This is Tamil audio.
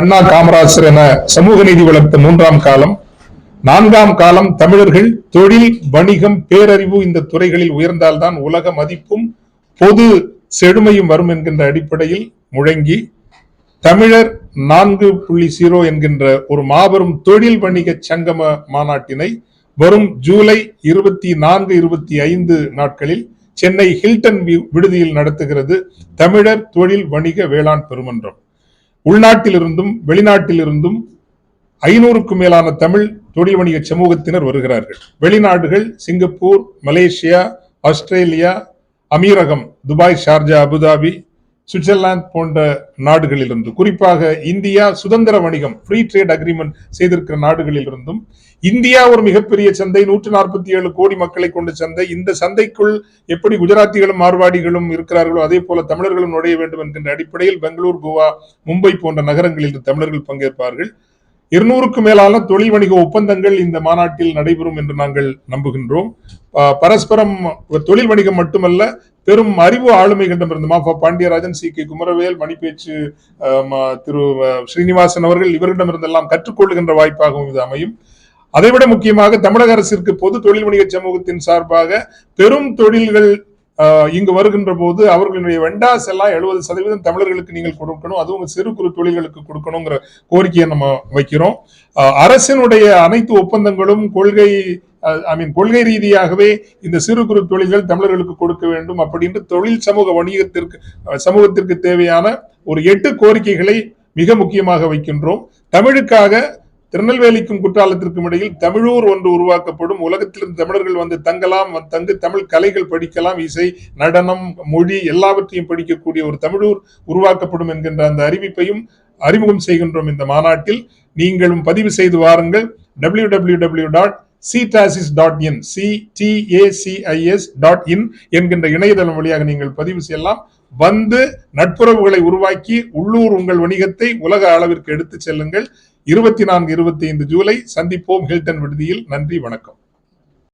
அண்ணா காமராஜர் என சமூக நீதி வளர்த்த 3ஆம் காலம், 4ஆம் காலம் தமிழர்கள் தொழில், வணிகம், பேரறிவு இந்த துறைகளில் உயர்ந்தால்தான் உலக மதிப்பும் பொது செழுமையும் வரும் என்கின்ற அடிப்படையில் முழங்கி தமிழர் 4.0 என்கின்ற ஒரு மாபெரும் தொழில் வணிக சங்கம மாநாட்டினை வரும் ஜூலை 24, 25 நாட்களில் சென்னை ஹில்டன் விடுதியில் நடத்துகிறது தமிழர் தொழில் வணிக வேளாண் பெருமன்றம். உள்நாட்டிலிருந்தும் வெளிநாட்டிலிருந்தும் 500க்கும் மேலான தமிழ் தொழில் வணிக சமூகத்தினர் வருகிறார்கள். வெளிநாடுகள் சிங்கப்பூர், மலேசியா, ஆஸ்திரேலியா, அமீரகம், துபாய், ஷார்ஜா, அபுதாபி, சுவிட்சர்லாந்து போன்ற நாடுகளிலிருந்து, குறிப்பாக இந்தியா சுதந்திர வணிகம் ஃப்ரீ ட்ரேட் அக்ரிமெண்ட் செய்திருக்கிற நாடுகளில் இருந்தும், இந்தியா ஒரு மிகப்பெரிய சந்தை, 147 கோடி மக்களை கொண்ட சந்தை. இந்த சந்தைக்குள் எப்படி குஜராத்திகளும் மார்வாடிகளும் இருக்கிறார்களோ அதே போல தமிழர்களும் நுழைய வேண்டும் என்கின்ற அடிப்படையில் பெங்களூர், கோவா, மும்பை போன்ற நகரங்களில் தமிழர்கள் பங்கேற்பார்கள். 200க்கும் மேலான தொழில் வணிக ஒப்பந்தங்கள் இந்த மாநாட்டில் நடைபெறும் என்று நாங்கள் நம்புகின்றோம். பரஸ்பரம் தொழில் வணிகம் மட்டுமல்ல, பெரும் அறிவு ஆளுமைகளிடமிருந்து மா. பாண்டியராஜன், சி. கே. குமரவேல், மணிப்பேச்சு திரு ஸ்ரீனிவாசன் அவர்கள் இவர்களிடமிருந்தெல்லாம் கற்றுக்கொள்ளுகின்ற வாய்ப்பாகவும் இது அமையும். அதைவிட முக்கியமாக தமிழக அரசிற்கு பொது தொழில் வணிக சமூகத்தின் சார்பாக பெரும் தொழில்கள் இங்கு வருகின்ற போது அவர்களுடைய வெண்டாஸ் எல்லாம் 70% தமிழர்களுக்கு நீங்கள் கொடுக்கணும், அதுவும் சிறு குறு தொழில்களுக்கு கொடுக்கணுங்கிற கோரிக்கையை நம்ம வைக்கிறோம். அரசினுடைய அனைத்து ஒப்பந்தங்களும் கொள்கை ரீதியாகவே இந்த சிறு குறு தொழில்கள் தமிழர்களுக்கு கொடுக்க வேண்டும் அப்படின்னு தொழில் சமூகத்திற்கு தேவையான ஒரு 8 கோரிக்கைகளை மிக முக்கியமாக வைக்கின்றோம். தமிழுக்காக திருநெல்வேலிக்கும் குற்றாலத்திற்கும் இடையில் தமிழூர் ஒன்று உருவாக்கப்படும். உலகத்திலிருந்து தமிழர்கள் வந்து தங்கலாம், தங்கு தமிழ் கலைகள் படிக்கலாம், இசை, நடனம், மொழி எல்லாவற்றையும் படிக்கக்கூடிய ஒரு தமிழூர் உருவாக்கப்படும் என்கின்ற அந்த அறிவிப்பையும் அறிமுகம் செய்கின்றோம் இந்த மாநாட்டில். நீங்களும் பதிவு செய்து வாருங்கள். www.ctasis.in என்கின்ற இணையதளம் வழியாக நீங்கள் பதிவு செய்யலாம். வந்து நட்புறவுகளை உருவாக்கி உள்ளூர் உங்கள் வணிகத்தை உலக அளவிற்கு எடுத்து செல்லுங்கள். 24, 25 ஜூலை சந்திப்போம் ஹில்டன் விடுதியில். நன்றி, வணக்கம்.